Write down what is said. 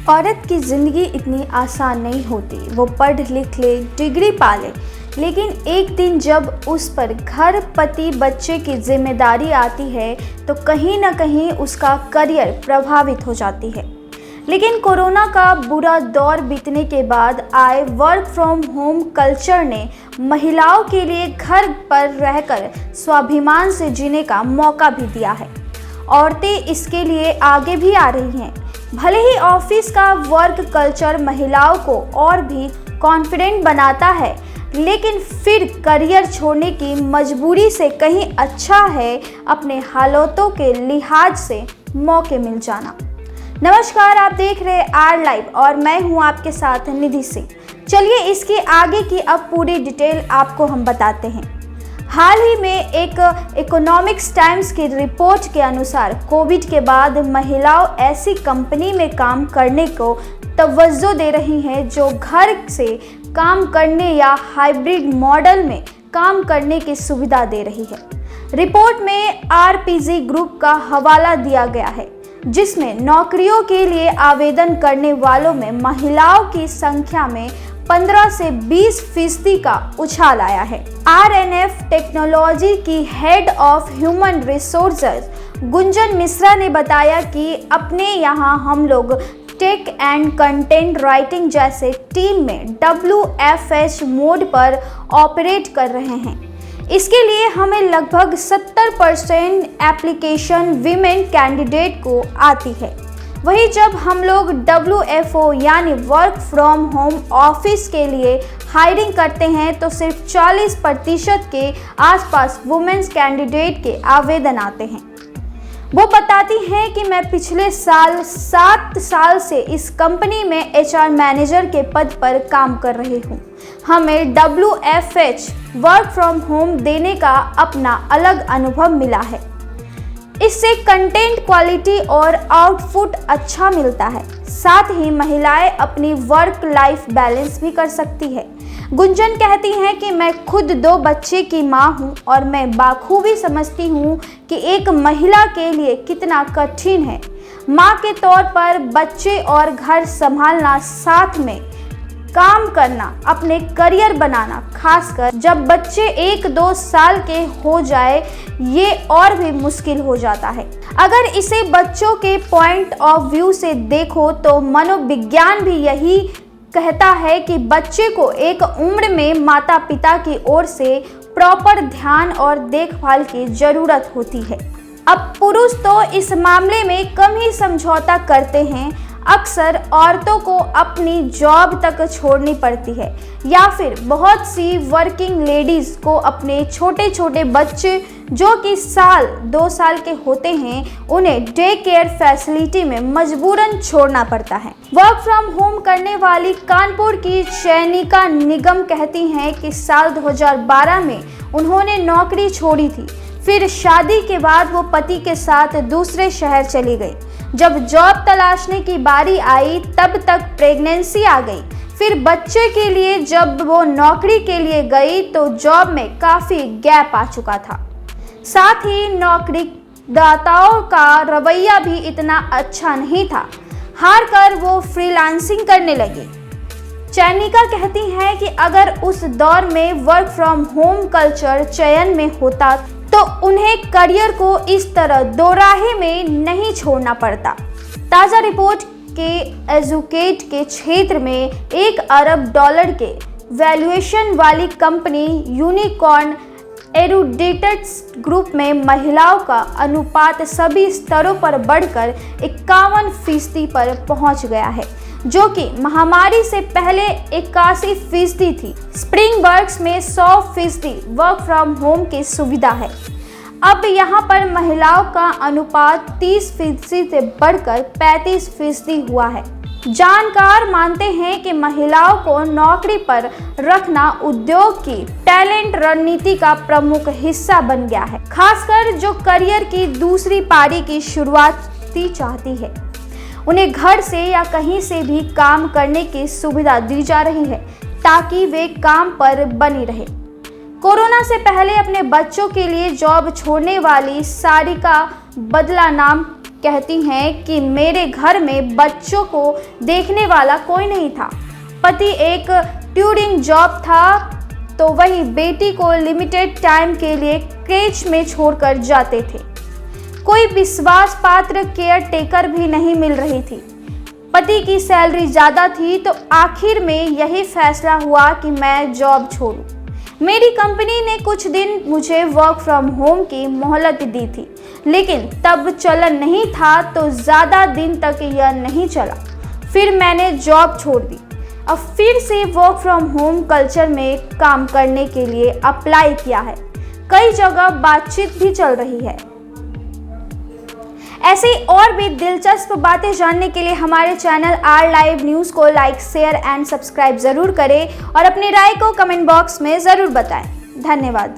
औरत की ज़िंदगी इतनी आसान नहीं होती। वो पढ़ लिख ले, डिग्री पा ले, लेकिन एक दिन जब उस पर घर, पति, बच्चे की जिम्मेदारी आती है तो कहीं ना कहीं उसका करियर प्रभावित हो जाती है। लेकिन कोरोना का बुरा दौर बीतने के बाद आए वर्क फ्रॉम होम कल्चर ने महिलाओं के लिए घर पर रहकर स्वाभिमान से जीने का मौका भी दिया है। औरतें इसके लिए आगे भी आ रही हैं। भले ही ऑफिस का वर्क कल्चर महिलाओं को और भी कॉन्फिडेंट बनाता है, लेकिन फिर करियर छोड़ने की मजबूरी से कहीं अच्छा है अपने हालातों के लिहाज से मौके मिल जाना। नमस्कार, आप देख रहे हैं आर लाइव और मैं हूं आपके साथ निधि सिंह। चलिए इसके आगे की अब पूरी डिटेल आपको हम बताते हैं। हाल ही में एक इकोनॉमिक्स टाइम्स की रिपोर्ट के अनुसार कोविड के बाद महिलाओं ऐसी कंपनी में काम करने को तवज्जो दे रही हैं जो घर से काम करने या हाइब्रिड मॉडल में काम करने की सुविधा दे रही है। रिपोर्ट में आरपीजी ग्रुप का हवाला दिया गया है, जिसमें नौकरियों के लिए आवेदन करने वालों में महिलाओं की संख्या में 15 से 20% का उछाल आया है। आरएनएफ टेक्नोलॉजी की head of human resources Gunjan Mishra ने बताया कि अपने यहाँ हम लोग टेक एंड कंटेंट राइटिंग जैसे टीम में WFH मोड पर ऑपरेट कर रहे हैं। इसके लिए हमें लगभग 70% एप्लीकेशन वीमेन कैंडिडेट को आती है। वहीं जब हम लोग WFO यानी वर्क फ्रॉम होम ऑफिस के लिए हायरिंग करते हैं तो सिर्फ 40% के आसपास वुमेन्स कैंडिडेट के आवेदन आते हैं। वो बताती हैं कि मैं पिछले साल 7 साल से इस कंपनी में HR मैनेजर के पद पर काम कर रही हूँ। हमें WFH वर्क फ्रॉम होम देने का अपना अलग अनुभव मिला है। इससे कंटेंट क्वालिटी और आउटपुट अच्छा मिलता है। साथ ही महिलाएं अपनी वर्क लाइफ बैलेंस भी कर सकती है। गुंजन कहती हैं कि मैं खुद 2 बच्चे की मां हूं और मैं बाखूबी समझती हूं कि एक महिला के लिए कितना कठिन है मां के तौर पर बच्चे और घर संभालना, साथ में काम करना, अपने करियर बनाना, खासकर जब बच्चे 1-2 साल के हो जाए ये और भी मुश्किल हो जाता है। अगर इसे बच्चों के पॉइंट ऑफ व्यू से देखो तो मनोविज्ञान भी यही कहता है कि बच्चे को एक उम्र में माता पिता की ओर से प्रॉपर ध्यान और देखभाल की जरूरत होती है। अब पुरुष तो इस मामले में कम ही समझौता करते हैं। अक्सर औरतों को अपनी जॉब तक छोड़नी पड़ती है या फिर बहुत सी वर्किंग लेडीज को अपने छोटे छोटे बच्चे जो कि 1-2 साल के होते हैं उन्हें डे केयर फैसिलिटी में मजबूरन छोड़ना पड़ता है। वर्क फ्रॉम होम करने वाली कानपुर की चयनिका निगम कहती हैं कि साल 2012 में उन्होंने नौकरी छोड़ी थी। फिर शादी के बाद वो पति के साथ दूसरे शहर चली गई। जब जॉब तलाशने की बारी आई तब तक प्रेगनेंसी आ गई। फिर बच्चे के लिए जब वो नौकरी के लिए गई तो जॉब में काफ़ी गैप आ चुका था। साथ ही नौकरीदाताओं का रवैया भी इतना अच्छा नहीं था। हार कर वो फ्रीलांसिंग करने लगी। चयनिका कहती हैं कि अगर उस दौर में वर्क फ्रॉम होम कल्चर चयन में होता तो उन्हें करियर को इस तरह दोराहे में नहीं छोड़ना पड़ता। ताज़ा रिपोर्ट के एजुकेट के क्षेत्र में $1 अरब के वैल्यूएशन वाली कंपनी यूनिकॉर्न एरुडेटेड्स ग्रुप में महिलाओं का अनुपात सभी स्तरों पर बढ़कर 51% पर पहुंच गया है, जो कि महामारी से पहले 81% थी। स्प्रिंग वर्क्स में 100% वर्क फ्रॉम होम की सुविधा है। अब यहाँ पर महिलाओं का अनुपात 30% से बढ़कर 35% हुआ है। जानकार मानते हैं कि महिलाओं को नौकरी पर रखना उद्योग की टैलेंट रणनीति का प्रमुख हिस्सा बन गया है, खासकर जो करियर की दूसरी पारी की शुरुआत चाहती है। उन्हें घर से या कहीं से भी काम करने की सुविधा दी जा रही है ताकि वे काम पर बनी रहे। कोरोना से पहले अपने बच्चों के लिए जॉब छोड़ने वाली सारिका बदला नाम कहती हैं कि मेरे घर में बच्चों को देखने वाला कोई नहीं था। पति एक ट्यूरिंग जॉब था तो वही बेटी को लिमिटेड टाइम के लिए क्रेच में छोड़कर जाते थे। कोई विश्वास पात्र केयर टेकर भी नहीं मिल रही थी। पति की सैलरी ज़्यादा थी तो आखिर में यही फैसला हुआ कि मैं जॉब छोड़ूं। मेरी कंपनी ने कुछ दिन मुझे वर्क फ्रॉम होम की मोहलत दी थी, लेकिन तब चलन नहीं था तो ज़्यादा दिन तक यह नहीं चला। फिर मैंने जॉब छोड़ दी। अब फिर से वर्क फ्रॉम होम कल्चर में काम करने के लिए अप्लाई किया है। कई जगह बातचीत भी चल रही है। ऐसी और भी दिलचस्प बातें जानने के लिए हमारे चैनल आर लाइव न्यूज़ को लाइक, शेयर एंड सब्सक्राइब ज़रूर करें और अपनी राय को कमेंट बॉक्स में ज़रूर बताएं। धन्यवाद।